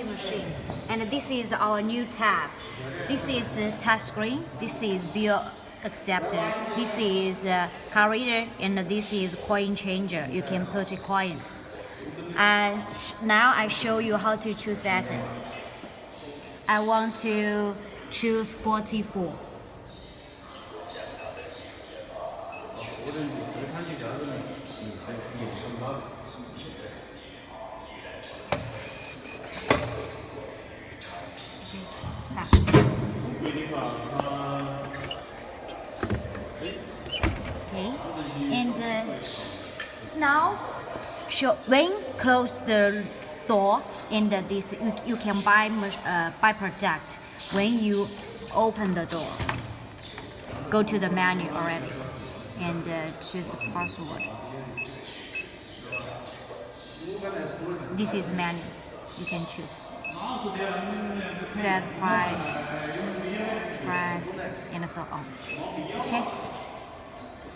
vending machine. And this is our new tab. This is touch screen. This is bill acceptor. This is card reader, and this is coin changer. You can put coins. And now I show you how to choose that. I want to choose 44. Fast. Okay, and now when close the door, and this you can buy product. When you open the door, go to the menu already, and choose the password. This is menu. You can choose. Set price, and so on. Okay.